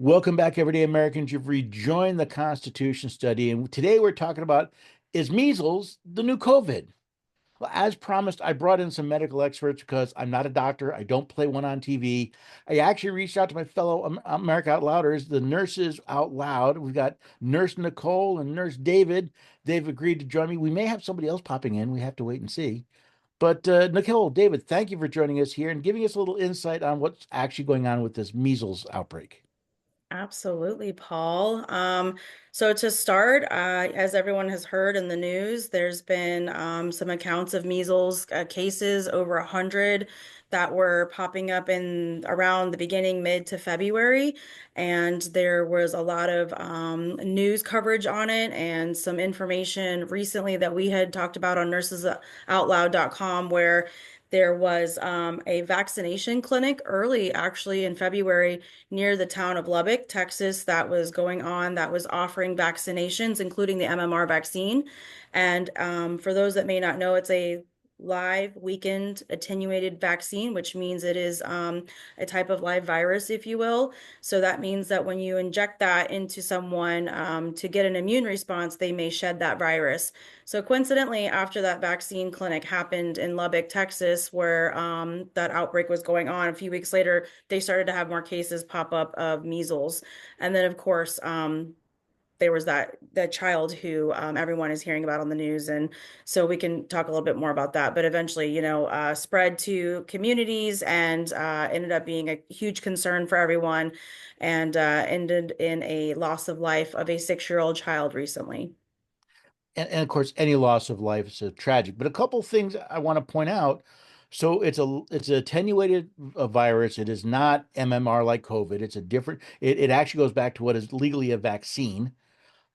Welcome back, everyday Americans. You've rejoined the Constitution study, and today we're talking about is measles the new COVID? Well, as promised, I brought in some medical experts because I'm not a doctor. I don't play one on TV. I actually reached out to my fellow America Out Louders, the nurses out loud. We've got Nurse Nicole and Nurse David. They've agreed to join me. We may have somebody else popping in. We have to wait and see. But Nicole, David, thank you for joining us here and giving us a little insight on what's actually going on with this measles outbreak. Absolutely, Paul. So to start, as everyone has heard in the news, there's been some accounts of measles cases, over 100 that were popping up in around the beginning, mid to February, and there was a lot of news coverage on it and some information recently that we had talked about on nursesoutloud.com where there was a vaccination clinic early, actually in February, near the town of Lubbock, Texas, that was going on, that was offering vaccinations, including the MMR vaccine. And for those that may not know, it's a live weakened attenuated vaccine, which means it is a type of live virus, if you will. So that means that when you inject that into someone to get an immune response, they may shed that virus. So coincidentally, after that vaccine clinic happened in Lubbock, Texas, where that outbreak was going on, a few weeks later, they started to have more cases pop up of measles. And then, of course, there was that child who everyone is hearing about on the news, and so we can talk a little bit more about that. But eventually, spread to communities and ended up being a huge concern for everyone, and ended in a loss of life of a 6-year-old child recently. And of course, any loss of life is tragic. But a couple things I want to point out. So it's an attenuated virus. It is not MMR like COVID. It's a different. It actually goes back to what is legally a vaccine.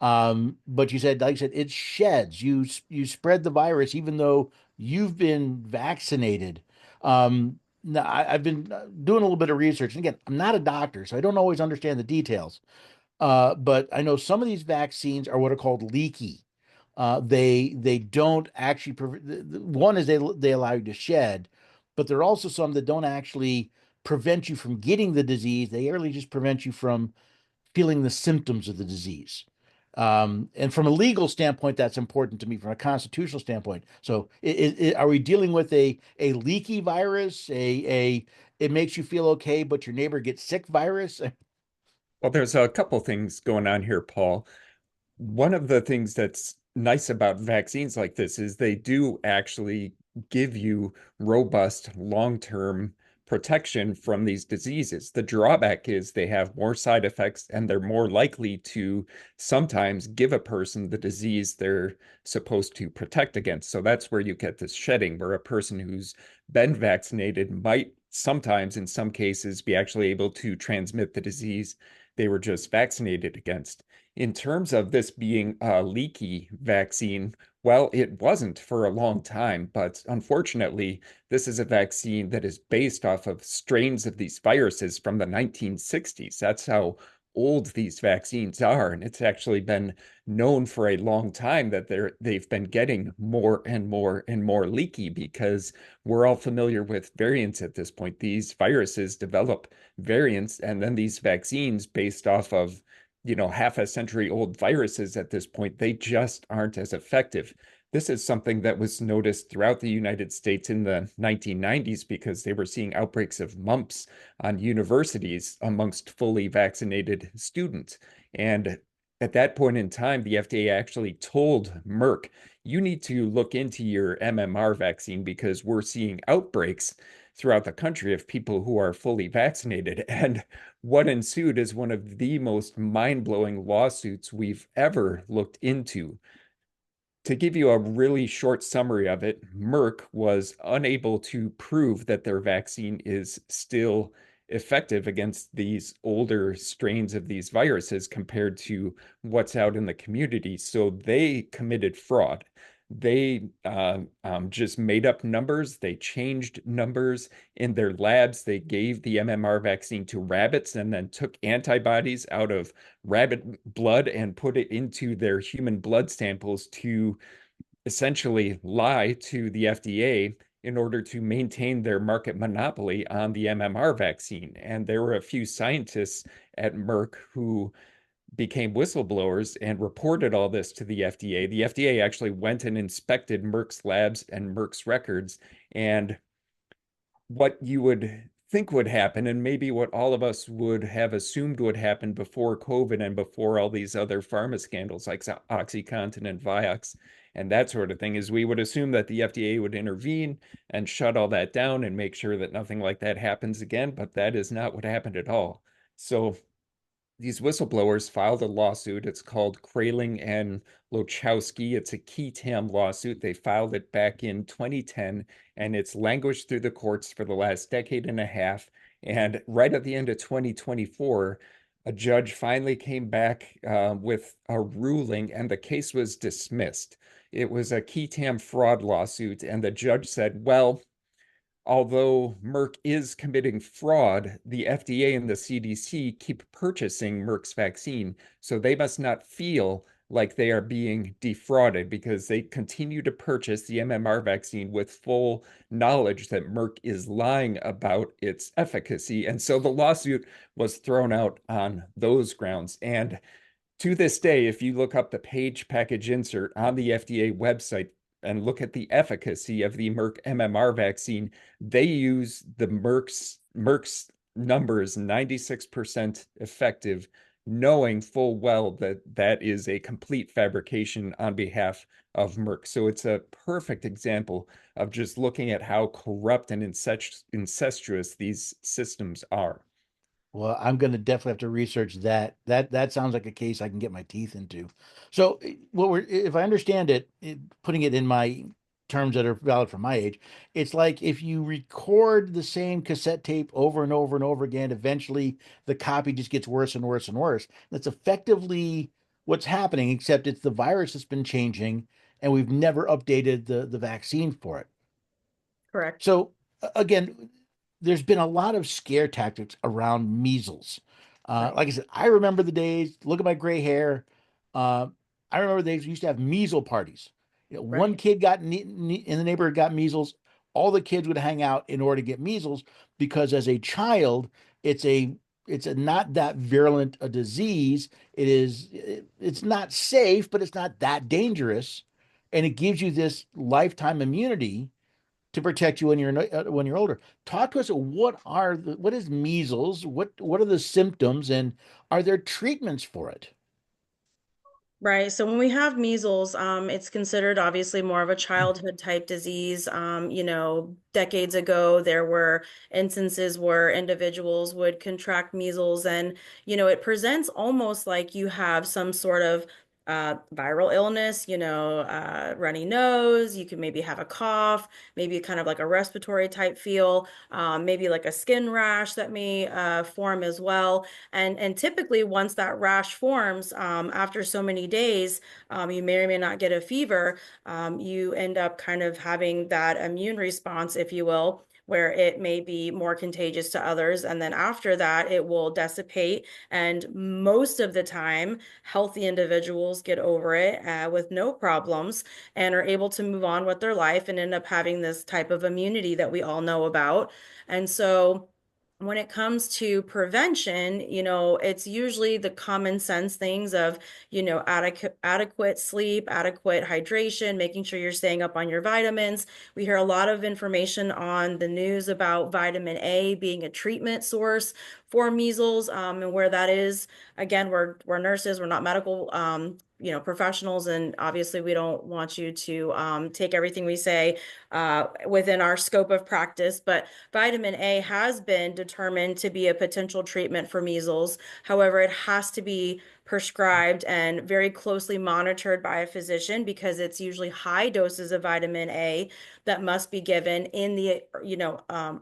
But you said, like you said, it sheds. You spread the virus even though you've been vaccinated. Now I've been doing a little bit of research, and again, I'm not a doctor, so I don't always understand the details. But I know some of these vaccines are what are called leaky. They don't actually one is they allow you to shed, but there are also some that don't actually prevent you from getting the disease. They really just prevent you from feeling the symptoms of the disease. And from a legal standpoint, that's important to me from a constitutional standpoint. So, are we dealing with a leaky virus, a it makes you feel okay, but your neighbor gets sick virus? Well, there's a couple things going on here, Paul. One of the things that's nice about vaccines like this is they do actually give you robust long-term protection from these diseases. The drawback is they have more side effects and they're more likely to sometimes give a person the disease they're supposed to protect against. So that's where you get this shedding, where a person who's been vaccinated might sometimes, in some cases, be actually able to transmit the disease they were just vaccinated against. In terms of this being a leaky vaccine, well, it wasn't for a long time, but unfortunately, this is a vaccine that is based off of strains of these viruses from the 1960s. That's how old these vaccines are, and it's actually been known for a long time that they've been getting more and more and more leaky because we're all familiar with variants at this point. These viruses develop variants, and then these vaccines based off of half a century old viruses at this point, they just aren't as effective. This is something that was noticed throughout the United States in the 1990s because they were seeing outbreaks of mumps on universities amongst fully vaccinated students. And at that point in time, the FDA actually told Merck, you need to look into your MMR vaccine because we're seeing outbreaks throughout the country of people who are fully vaccinated. And what ensued is one of the most mind-blowing lawsuits we've ever looked into. To give you a really short summary of it, Merck was unable to prove that their vaccine is still effective against these older strains of these viruses compared to what's out in the community. So they committed fraud. They just made up numbers. They changed numbers in their labs. They gave the MMR vaccine to rabbits and then took antibodies out of rabbit blood and put it into their human blood samples to essentially lie to the FDA in order to maintain their market monopoly on the MMR vaccine. And there were a few scientists at Merck who became whistleblowers and reported all this to the FDA. The FDA actually went and inspected Merck's labs and Merck's records. And what you would think would happen, and maybe what all of us would have assumed would happen before COVID and before all these other pharma scandals like OxyContin and Vioxx and that sort of thing, is we would assume that the FDA would intervene and shut all that down and make sure that nothing like that happens again. But that is not what happened at all. So these whistleblowers filed a lawsuit. It's called Kraling and Lochowski. It's a key tam lawsuit. They filed it back in 2010, and it's languished through the courts for the last decade and a half. And right at the end of 2024, a judge finally came back with a ruling, and the case was dismissed. It was a key tam fraud lawsuit, and the judge said, well, although Merck is committing fraud, the FDA and the CDC keep purchasing Merck's vaccine, so they must not feel like they are being defrauded because they continue to purchase the MMR vaccine with full knowledge that Merck is lying about its efficacy. And so the lawsuit was thrown out on those grounds. And to this day, if you look up the page package insert on the FDA website and look at the efficacy of the Merck MMR vaccine, they use the Merck's numbers 96% effective, knowing full well that that is a complete fabrication on behalf of Merck. So it's a perfect example of just looking at how corrupt and incestuous these systems are. Well, I'm going to definitely have to research that. That sounds like a case I can get my teeth into. So, what we're if I understand it, putting it in my terms that are valid for my age, it's like if you record the same cassette tape over and over and over again, eventually the copy just gets worse and worse and worse. That's effectively what's happening, except it's the virus that's been changing, and we've never updated the vaccine for it. Correct. So again, there's been a lot of scare tactics around measles. Right. Like I said, I remember the days. Look at my gray hair. Uh, I remember they used to have measles parties. One Right. kid got in the neighborhood got measles. All the kids would hang out in order to get measles because as a child, it's a it's a not that virulent a disease. It's not safe, but it's not that dangerous, and it gives you this lifetime immunity to protect you when you're older. Talk to us. What is measles? What are the symptoms, and are there treatments for it? Right. So when we have measles, it's considered obviously more of a childhood type disease. Decades ago, there were instances where individuals would contract measles, and, it presents almost like you have some sort of viral illness, runny nose. You could maybe have a cough, maybe kind of like a respiratory type feel, maybe like a skin rash that may form as well. And typically, once that rash forms, after so many days, you may or may not get a fever. You end up kind of having that immune response, if you will, where it may be more contagious to others. And then after that, it will dissipate. And most of the time, healthy individuals get over it with no problems and are able to move on with their life and end up having this type of immunity that we all know about. And so, when it comes to prevention, it's usually the common sense things of, adequate sleep, adequate hydration, making sure you're staying up on your vitamins. We hear a lot of information on the news about vitamin A being a treatment source for measles, and where that is. Again, we're nurses, we're not medical, professionals, and obviously we don't want you to take everything we say within our scope of practice. But vitamin A has been determined to be a potential treatment for measles. However, it has to be prescribed and very closely monitored by a physician because it's usually high doses of vitamin A that must be given in the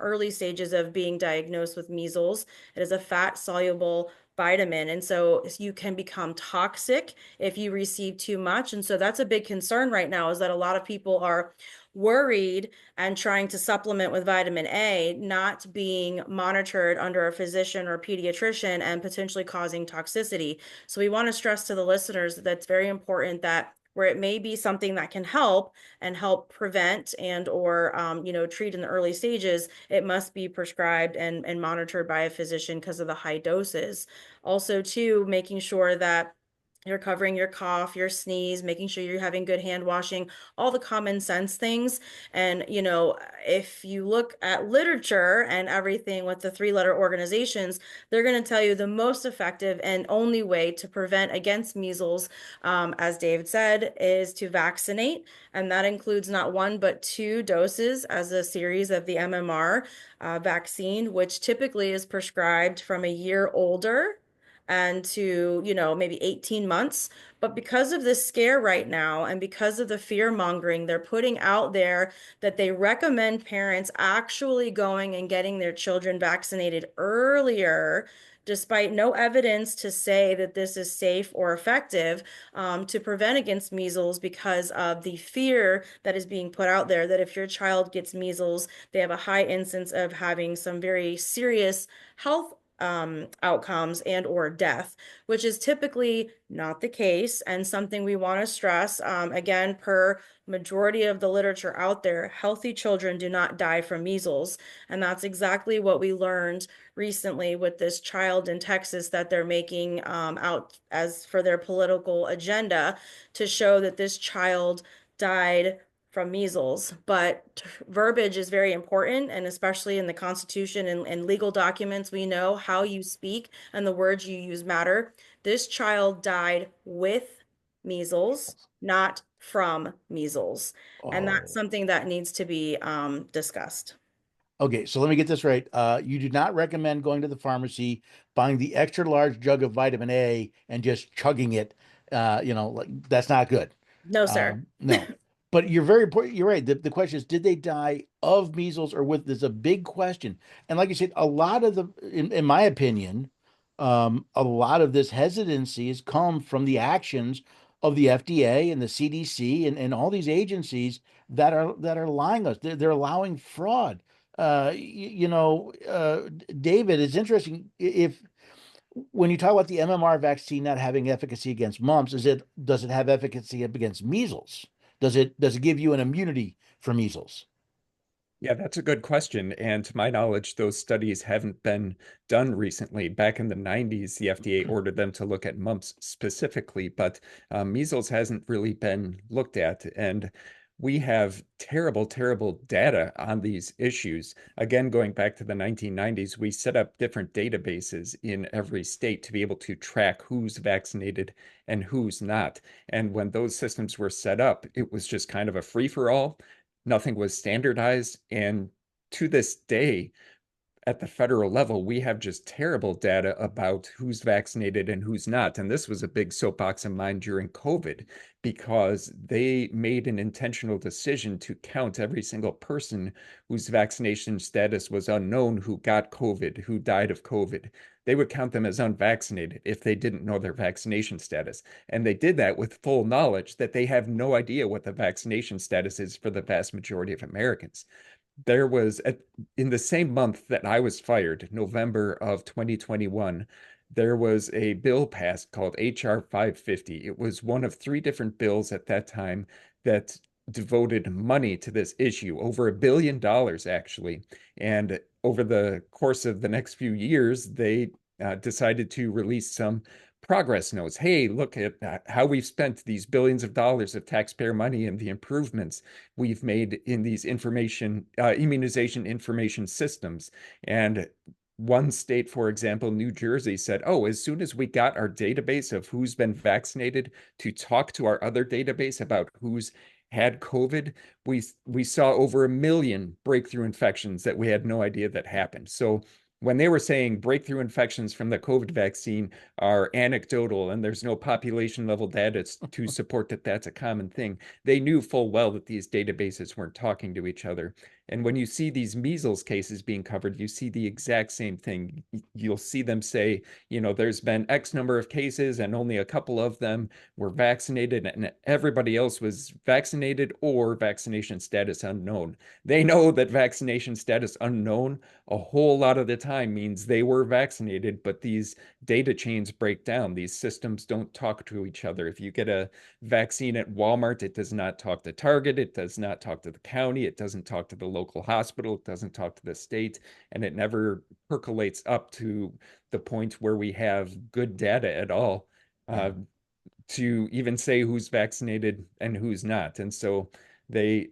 early stages of being diagnosed with measles. It is a fat soluble vitamin, and so you can become toxic if you receive too much. And so that's a big concern right now, is that a lot of people are worried and trying to supplement with vitamin A, not being monitored under a physician or pediatrician and potentially causing toxicity. So we want to stress to the listeners that it's very important that where it may be something that can help and help prevent and or treat in the early stages, it must be prescribed and monitored by a physician because of the high doses. Also, too, making sure that you're covering your cough, your sneeze, making sure you're having good hand washing, all the common sense things. And, if you look at literature and everything with the three-letter organizations, they're going to tell you the most effective and only way to prevent against measles, as David said, is to vaccinate. And that includes not one, but two doses as a series of the MMR vaccine, which typically is prescribed from a year older and to, maybe 18 months. But because of this scare right now and because of the fear mongering they're putting out there, that they recommend parents actually going and getting their children vaccinated earlier, despite no evidence to say that this is safe or effective, to prevent against measles because of the fear that is being put out there that if your child gets measles, they have a high instance of having some very serious health outcomes and or death, which is typically not the case and something we want to stress. Again, per majority of the literature out there, healthy children do not die from measles. And that's exactly what we learned recently with this child in Texas that they're making out as for their political agenda to show that this child died from measles. But verbiage is very important, and especially in the Constitution and legal documents, we know how you speak and the words you use matter. This child died with measles, not from measles. And that's Oh. something that needs to be discussed. Okay, so let me get this right. You do not recommend going to the pharmacy, buying the extra large jug of vitamin A and just chugging it. Like that's not good. No, sir. No, but you're very important. You're right. The question is, did they die of measles or with? There's a big question, and like you said, a lot of in my opinion, a lot of this hesitancy has come from the actions of the FDA and the CDC and all these agencies that are lying us. They're allowing fraud. David, it's interesting if when you talk about the MMR vaccine not having efficacy against mumps, does it have efficacy against measles? Does it give you an immunity for measles? Yeah, that's a good question. And to my knowledge, those studies haven't been done recently. Back in the 90s, the FDA ordered them to look at mumps specifically, but measles hasn't really been looked at. And we have terrible, terrible data on these issues. Again, going back to the 1990s, we set up different databases in every state to be able to track who's vaccinated and who's not. And when those systems were set up, it was just kind of a free-for-all. Nothing was standardized. And to this day, at the federal level, we have just terrible data about who's vaccinated and who's not. And this was a big soapbox of mine during COVID because they made an intentional decision to count every single person whose vaccination status was unknown who got COVID, who died of COVID. They would count them as unvaccinated if they didn't know their vaccination status. And they did that with full knowledge that they have no idea what the vaccination status is for the vast majority of Americans. There was in the same month that I was fired, November of 2021, there was a bill passed called HR 550. It was one of three different bills at that time that devoted money to this issue, over $1 billion actually. And over the course of the next few years, they decided to release some progress notes. Hey, look at how we've spent these billions of dollars of taxpayer money and the improvements we've made in these immunization information systems. And one state, for example, New Jersey, said, oh, as soon as we got our database of who's been vaccinated to talk to our other database about who's had COVID, we saw over 1 million breakthrough infections that we had no idea that happened. So when they were saying breakthrough infections from the COVID vaccine are anecdotal and there's no population level data to support that that's a common thing, they knew full well that these databases weren't talking to each other. And when you see these measles cases being covered, you see the exact same thing. You'll see them say, there's been X number of cases and only a couple of them were vaccinated and everybody else was vaccinated or vaccination status unknown. They know that vaccination status unknown a whole lot of the time time means they were vaccinated, but these data chains break down. These systems don't talk to each other. If you get a vaccine at Walmart, it does not talk to Target, it does not talk to the county, it doesn't talk to the local hospital, it doesn't talk to the state, and it never percolates up to the point where we have good data at all. Yeah. To even say who's vaccinated and who's not. And so they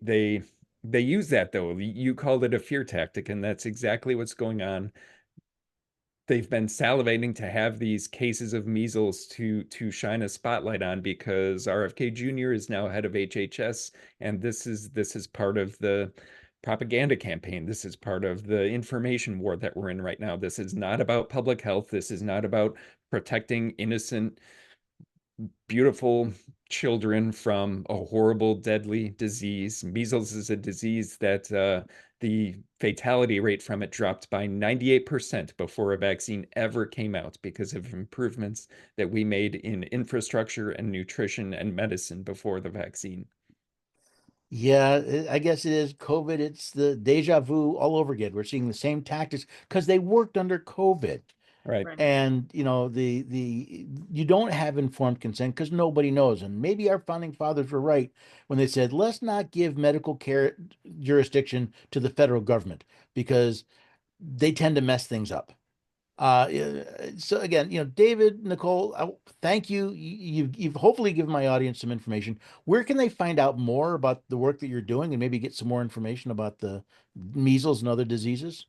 use that though. You called it a fear tactic, and that's exactly what's going on. They've been salivating to have these cases of measles to shine a spotlight on because RFK Jr. is now head of HHS, and this is part of the propaganda campaign. This is part of the information war that we're in right now. This is not about public health. This is not about protecting innocent beautiful children from a horrible, deadly disease. Measles is a disease that the fatality rate from it dropped by 98% before a vaccine ever came out because of improvements that we made in infrastructure and nutrition and medicine before the vaccine. Yeah, I guess it is COVID. It's the deja vu all over again. We're seeing the same tactics because they worked under COVID. Right. Right. And the you don't have informed consent because nobody knows. And maybe our founding fathers were right when they said, let's not give medical care jurisdiction to the federal government because they tend to mess things up. Yeah, so again, David, Nicole, thank you. You've hopefully given my audience some information. Where can they find out more about the work that you're doing and maybe get some more information about the measles and other diseases?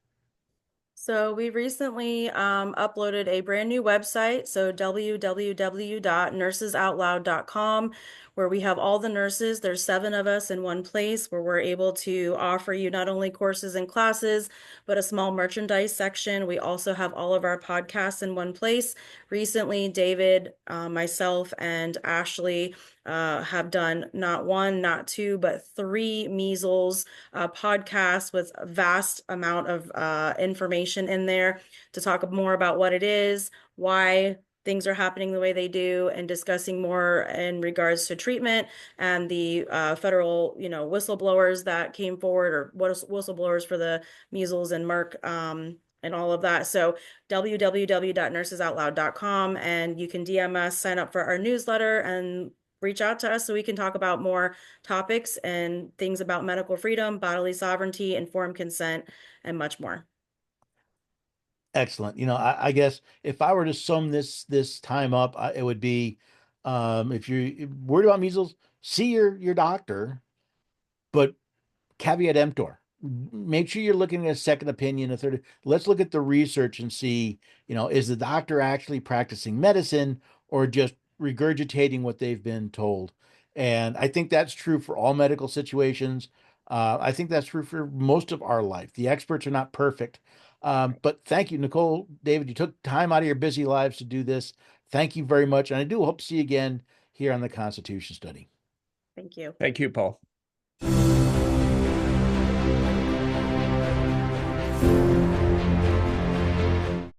So we recently uploaded a brand new website, so www.nursesoutloud.com, where we have all the nurses. There's 7 of us in one place where we're able to offer you not only courses and classes, but a small merchandise section. We also have all of our podcasts in one place. Recently, David, myself, and Ashley have done not 1, not 2, but 3 measles podcasts with a vast amount of information in there to talk more about what it is, why things are happening the way they do, and discussing more in regards to treatment and the federal, whistleblowers that came forward, or what whistleblowers for the measles and Merck and all of that. So www.nursesoutloud.com, and you can DM us, sign up for our newsletter, and reach out to us so we can talk about more topics and things about medical freedom, bodily sovereignty, informed consent, and much more. Excellent. I guess if I were to sum this time up, it would be, if you're worried about measles, see your doctor, but caveat emptor. Make sure you're looking at a second opinion, a third. Let's look at the research and see, is the doctor actually practicing medicine or just regurgitating what they've been told? And I think that's true for all medical situations. I think that's true for most of our life. The experts are not perfect. But thank you, Nicole, David. You took time out of your busy lives to do this. Thank you very much. And I do hope to see you again here on the Constitution Study. Thank you. Thank you, Paul.